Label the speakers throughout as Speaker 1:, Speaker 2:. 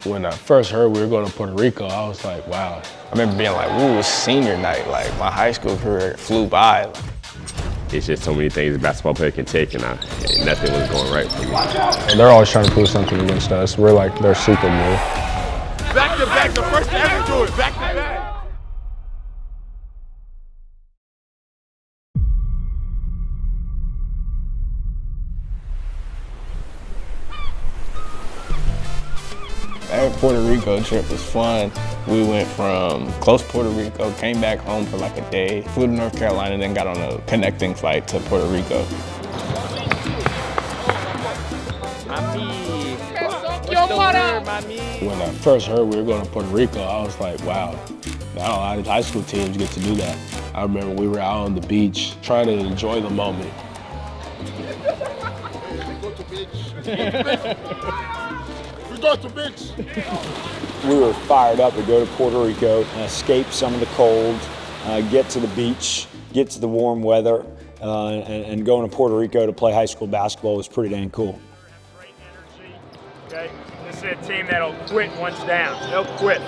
Speaker 1: When I first heard we were going to Puerto Rico, I was like, wow. I remember being like, ooh, it was senior night. Like, my high school career flew by.
Speaker 2: It's just so many things a basketball player can take, and nothing was going right for me.
Speaker 1: And they're always trying to prove something against us. We're like their secret move.
Speaker 3: Back to back, the first ever do it, back to back.
Speaker 1: That Puerto Rico trip was fun. We went from close Puerto Rico, came back home for like a day, flew to North Carolina, then got on a connecting flight to Puerto Rico. When I first heard we were going to Puerto Rico, I was like, wow, not a lot of high school teams get to do that. I remember we were out on the beach trying to enjoy the moment.
Speaker 4: We were fired up to go to Puerto Rico and escape some of the cold, get to the beach, get to the warm weather, and going to Puerto Rico to play high school basketball was pretty dang cool.
Speaker 5: Great energy. Okay, this is a team that'll quit once down. They'll quit.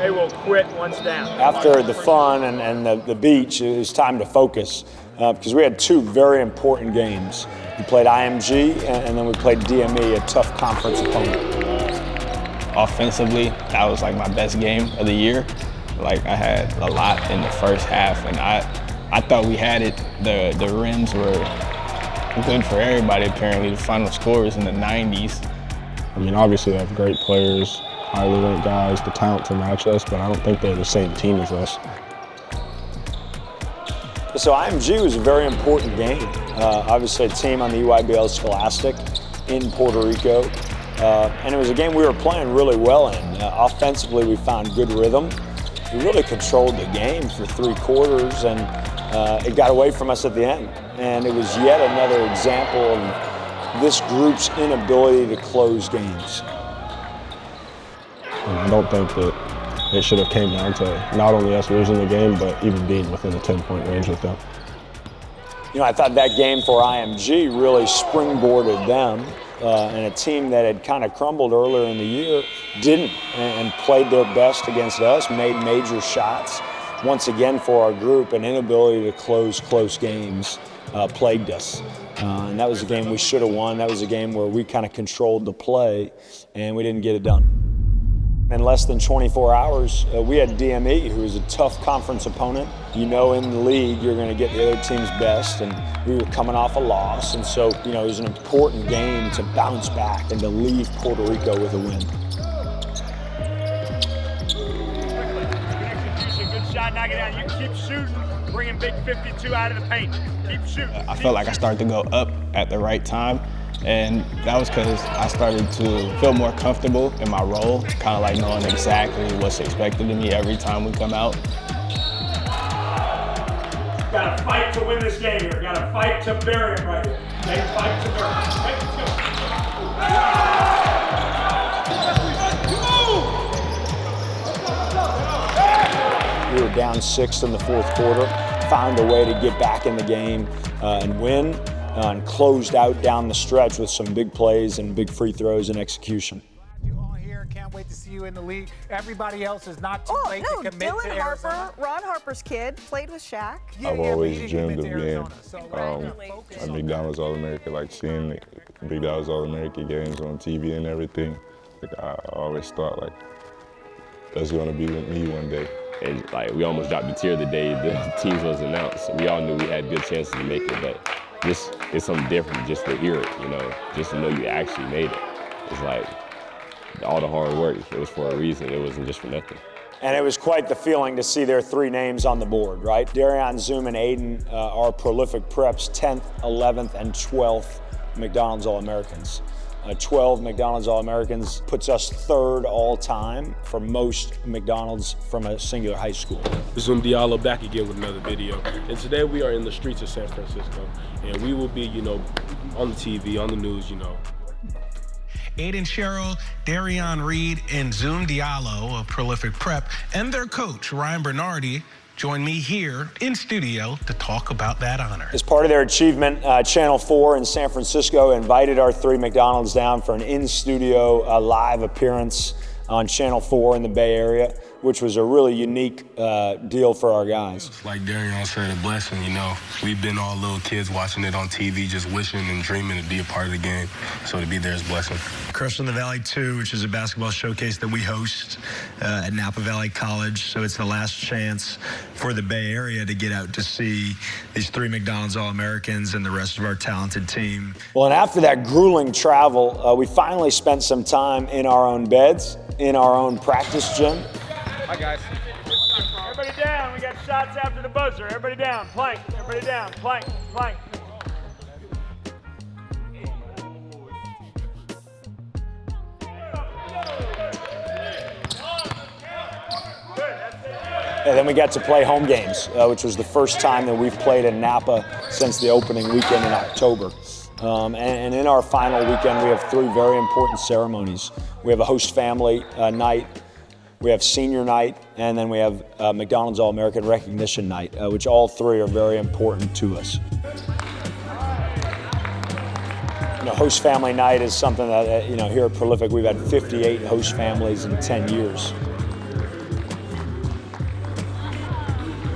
Speaker 5: They will quit once down.
Speaker 4: After the fun and the beach, it was time to focus because we had two very important games. We played IMG and then we played DME, a tough conference opponent.
Speaker 1: Offensively, that was like my best game of the year. Like I had a lot in the first half, and I thought we had it. The rims were good for everybody apparently. The final score was in the 90s. I mean, obviously they have great players, highly ranked guys, the talent to match us, but I don't think they're the same team as us.
Speaker 4: So IMG was a very important game. Obviously a team on the UIBL Scholastic in Puerto Rico. And it was a game we were playing really well in. Offensively, we found good rhythm. We really controlled the game for 3 quarters, and it got away from us at the end. And it was yet another example of this group's inability to close games.
Speaker 1: And I don't think that it should have came down to not only us losing the game, but even being within a 10-point range with them.
Speaker 4: You know, I thought that game for IMG really springboarded them. And a team that had kind of crumbled earlier in the year didn't, and played their best against us, made major shots. Once again for our group, an inability to close close games plagued us. And that was a game we should have won. That was a game where we kind of controlled the play and we didn't get it done. In less than 24 hours, we had DME, who is a tough conference opponent. You know, in the league, you're going to get the other team's best, and we were coming off a loss, and so, you know, it was an important game to bounce back and to leave Puerto Rico with a win.
Speaker 5: Good execution, good shot, knock it down. You keep shooting, bringing big 52 out of the paint. Keep shooting.
Speaker 1: I felt like I started to go up at the right time. And that was because I started to feel more comfortable in my role, kind of like knowing exactly what's expected of me every time we come out.
Speaker 5: Got to fight to win this game here. Got to fight to bury it right here. Okay, fight to bury it.
Speaker 4: We were down 6 in the 4th quarter, found a way to get back in the game and win. And closed out down the stretch with some big plays and big free throws and execution.
Speaker 6: You all here, can't wait to see you in the league. Everybody else is not too late to commit
Speaker 7: Dylan
Speaker 6: to
Speaker 7: Harper,
Speaker 6: Arizona.
Speaker 7: Ron Harper's kid, played with Shaq.
Speaker 8: I've always
Speaker 6: but he
Speaker 8: dreamed
Speaker 6: didn't
Speaker 8: of
Speaker 6: commit to
Speaker 8: being
Speaker 6: Arizona,
Speaker 8: a McDonald's All-America, like seeing the McDonald's All-America games on TV and everything. Like I always thought like that's gonna be with me one day.
Speaker 2: And like we almost dropped the tier the day the teams was announced. We all knew we had good chances to make it, but this is something different just to hear it, you know, just to know you actually made it. It's like all the hard work, it was for a reason. It wasn't just for nothing.
Speaker 4: And it was quite the feeling to see their 3 names on the board, right? Darian, Zoom, and Aiden are prolific preps, 10th, 11th, and 12th McDonald's All-Americans. 12 McDonald's All-Americans puts us 3rd all-time for most McDonald's from a singular high school.
Speaker 9: Zoom Diallo back again with another video. And today we are in the streets of San Francisco. And we will be, you know, on the TV, on the news, you know.
Speaker 10: Aiden Sherrill, Darian Reed, and Zoom Diallo of Prolific Prep, and their coach, Ryan Bernardi, join me here in studio to talk about that honor.
Speaker 4: As part of their achievement, Channel 4 in San Francisco invited our 3 McDonald's down for an in-studio live appearance on Channel 4 in the Bay Area, which was a really unique deal for our guys.
Speaker 10: Like Darian said, a blessing, you know. We've been all little kids watching it on TV, just wishing and dreaming to be a part of the game. So to be there is a blessing.
Speaker 11: Crush on the Valley 2, which is a basketball showcase that we host at Napa Valley College. So it's the last chance for the Bay Area to get out to see these 3 McDonald's All-Americans and the rest of our talented team.
Speaker 4: Well, and after that grueling travel, we finally spent some time in our own beds, in our own practice gym.
Speaker 5: Hi, guys. Everybody down. We got shots after the buzzer. Everybody down. Plank. Everybody down. Plank. Plank.
Speaker 4: And then we got to play home games, which was the first time that we've played in Napa since the opening weekend in October. And in our final weekend, we have 3 very important ceremonies. We have a host family night, we have senior night, and then we have McDonald's All-American Recognition Night, which all 3 are very important to us. You know, host family night is something that, you know, here at Prolific, we've had 58 host families in 10 years.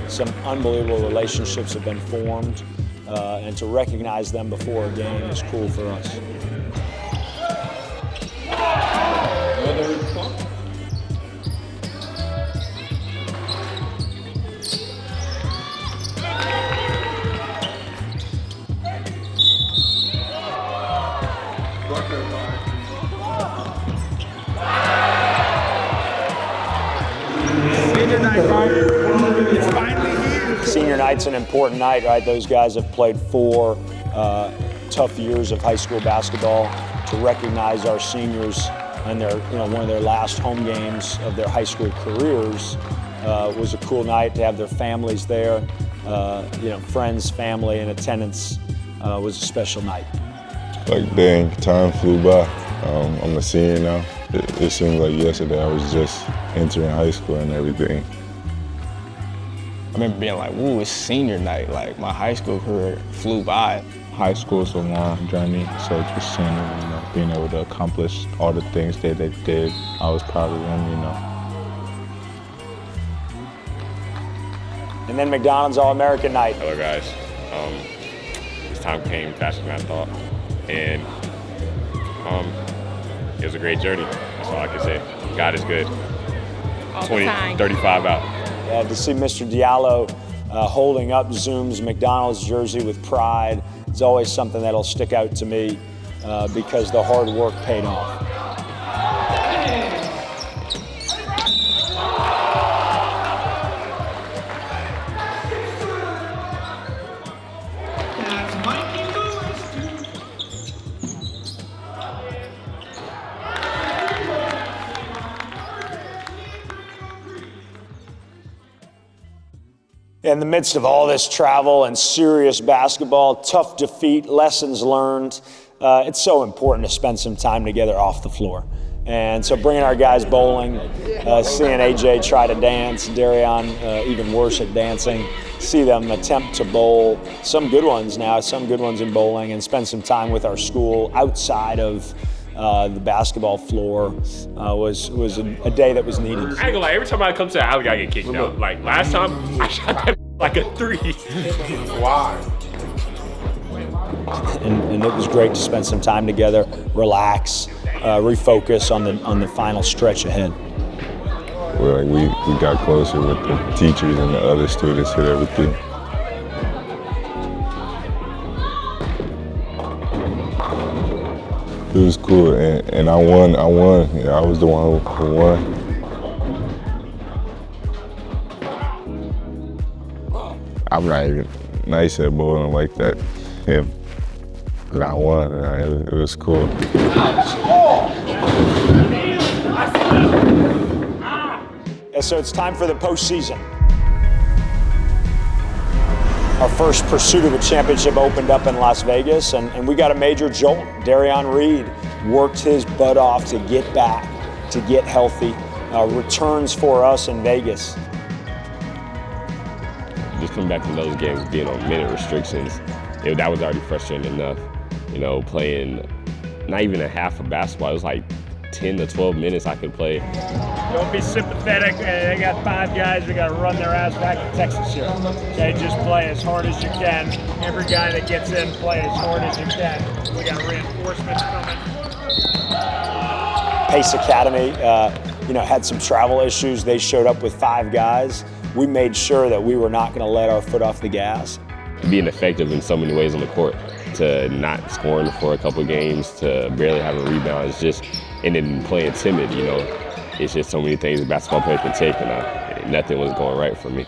Speaker 4: Some unbelievable relationships have been formed, and to recognize them before a game is cool for us.
Speaker 6: Senior night, right? It's finally here.
Speaker 4: Senior night's an important night, right? Those guys have played 4 tough years of high school basketball. To recognize our seniors and their, you know, one of their last home games of their high school careers was a cool night. To have their families there, you know, friends, family, and attendance was a special night.
Speaker 8: Like, dang, time flew by. I'm a senior now. It seems like yesterday I was just entering high school and everything.
Speaker 1: I remember being like, "Ooh, it's senior night." Like, my high school career flew by.
Speaker 8: High school is a long journey, so just seeing them, you know, being able to accomplish all the things that they did, I was proud of them, you know.
Speaker 4: And then McDonald's All-American Night.
Speaker 2: Hello, guys. This time came faster than I thought, and it was a great journey. That's all I can say. God is good. 35 out.
Speaker 4: Yeah, to see Mr. Diallo holding up Zoom's McDonald's jersey with pride is always something that'll stick out to me because the hard work paid off. In the midst of all this travel and serious basketball, tough defeat, lessons learned, it's so important to spend some time together off the floor. And so bringing our guys bowling, seeing AJ try to dance, Darian even worse at dancing, see them attempt to bowl, some good ones now, some good ones in bowling, and spend some time with our school outside of the basketball floor was a day that was needed.
Speaker 2: I ain't gonna lie, every time I come to the alley, I get kicked out. Like, last time, I shot that like a 3.
Speaker 3: Why?
Speaker 4: And it was great to spend some time together, relax, refocus on the final stretch ahead.
Speaker 8: Well, like we got closer with the teachers and the other students and everything. It was cool, and I won. Yeah, I was the one who won. I'm not even nice at bowling like that. Yeah, but I won, and it was cool.
Speaker 4: Yeah, so it's time for the postseason. Our first pursuit of a championship opened up in Las Vegas, and we got a major jolt. Darian Reed worked his butt off to get back, to get healthy. Returns for us in Vegas.
Speaker 2: Just coming back from those games, being on minute restrictions, that was already frustrating enough. You know, playing not even a half of basketball, it was like 10 to 12 minutes I could play.
Speaker 5: Don't be sympathetic. They got 5 guys that got to run their ass back to Texas here. Okay, just play as hard as you can. Every guy that gets in, play as hard as you can. We got reinforcements coming.
Speaker 4: Pace Academy, had some travel issues. They showed up with 5 guys. We made sure that we were not going to let our foot off the gas.
Speaker 2: Being effective in so many ways on the court, to not scoring for a couple games, to barely have a rebound, and then playing timid, It's just so many things that basketball players can take, and nothing was going right for me.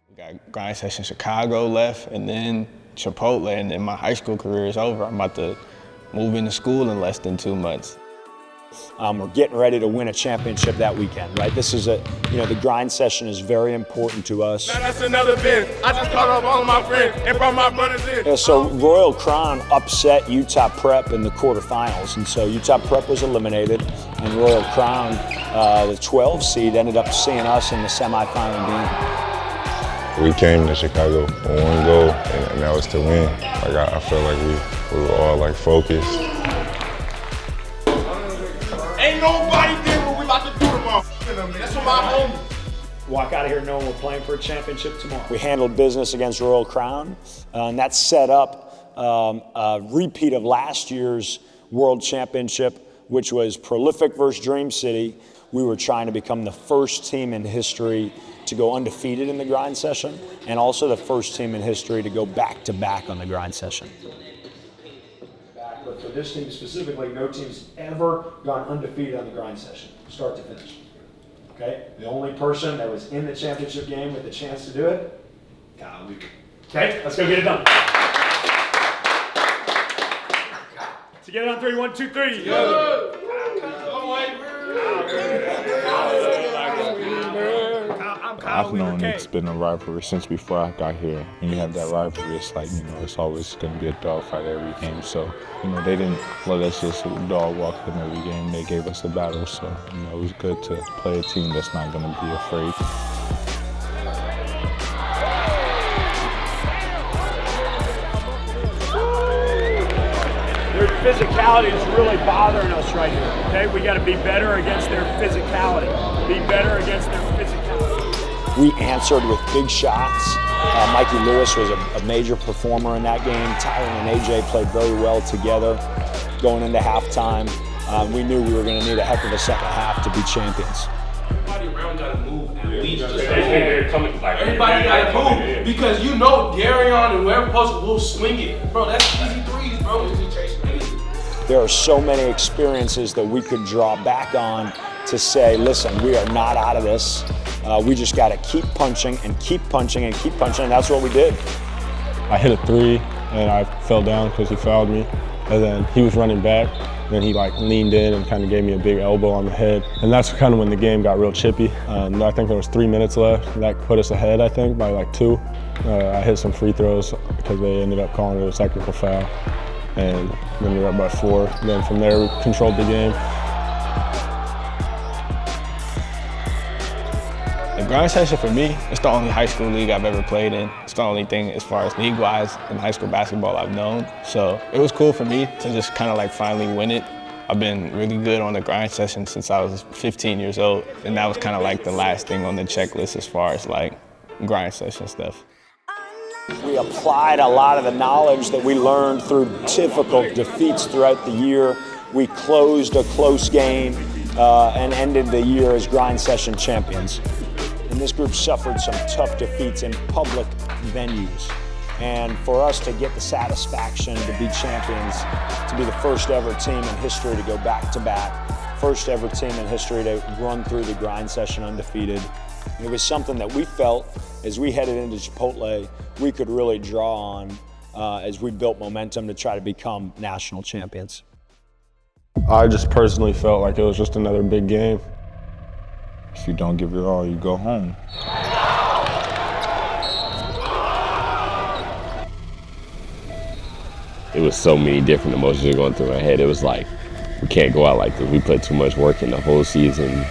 Speaker 1: We got grind session Chicago left, and then Chipotle, and then my high school career is over. I'm about to move into school in less than 2 months.
Speaker 4: We're getting ready to win a championship that weekend, right? This is the grind session is very important to us.
Speaker 3: Now that's another bin. I just called up all of my friends and brought my brothers in.
Speaker 4: Yeah, so Royal Crown upset Utah Prep in the quarterfinals, and so Utah Prep was eliminated, and Royal Crown, the 12 seed, ended up seeing us in the semifinal game.
Speaker 8: We came to Chicago with one goal, and that was to win. I felt like we were all focused.
Speaker 3: Ain't nobody did what we about to do tomorrow. That's what my homie.
Speaker 4: Walk out of here knowing we're playing for a championship tomorrow. We handled business against Royal Crown, and that set up a repeat of last year's World Championship, which was Prolific versus Dream City. We were trying to become the first team in history to go undefeated in the grind session, and also the first team in history to go back-to-back on the grind session. But for this team specifically, no team's ever gone undefeated on the grind session, start to finish. Okay? The only person that was in the championship game with the chance to do it, Kyle Weaver. Okay, let's go get it done.
Speaker 5: Together on 3, 1, 2, 3.
Speaker 8: I've known it's been a rivalry since before I got here. When you have that rivalry, it's it's always going to be a dogfight every game. So, they didn't let us just dog walk in every game. They gave us a battle. So, it was good to play a team that's not going to be afraid.
Speaker 5: Their physicality is really bothering us right here, okay? We got to be better against their physicality. Be better against their physicality.
Speaker 4: We answered with big shots. Mikey Lewis was a major performer in that game. Tyran and AJ played very well together going into halftime. We knew we were going to need a heck of a second half to be champions.
Speaker 9: Everybody around got to move at least. Everybody got to move because Darian and whoever posted will swing it. Bro, that's easy threes, bro.
Speaker 4: There are so many experiences that we could draw back on to say, listen, we are not out of this. We just got to keep punching and keep punching and keep punching, and that's what we did.
Speaker 12: I hit a 3, and I fell down because he fouled me. And then he was running back, and then he leaned in and kind of gave me a big elbow on the head. And that's kind of when the game got real chippy. I think there was 3 minutes left. That put us ahead, I think, by 2. I hit some free throws because they ended up calling it a technical foul. And then we were up by 4. And then from there, we controlled the game.
Speaker 1: The grind session for me, it's the only high school league I've ever played in. It's the only thing as far as league-wise in high school basketball I've known. So it was cool for me to just kind of finally win it. I've been really good on the grind session since I was 15 years old. And that was kind of the last thing on the checklist as far as grind session stuff.
Speaker 4: We applied a lot of the knowledge that we learned through difficult defeats throughout the year. We closed a close game and ended the year as grind session champions. And this group suffered some tough defeats in public venues. And for us to get the satisfaction to be champions, to be the first ever team in history to go back-to-back, first ever team in history to run through the grind session undefeated, it was something that we felt as we headed into Chipotle, we could really draw on as we built momentum to try to become national champions.
Speaker 12: I just personally felt like it was just another big game.
Speaker 8: If you don't give it all, you go home.
Speaker 2: It was so many different emotions going through my head. It was we can't go out like this. We put too much work in the whole season.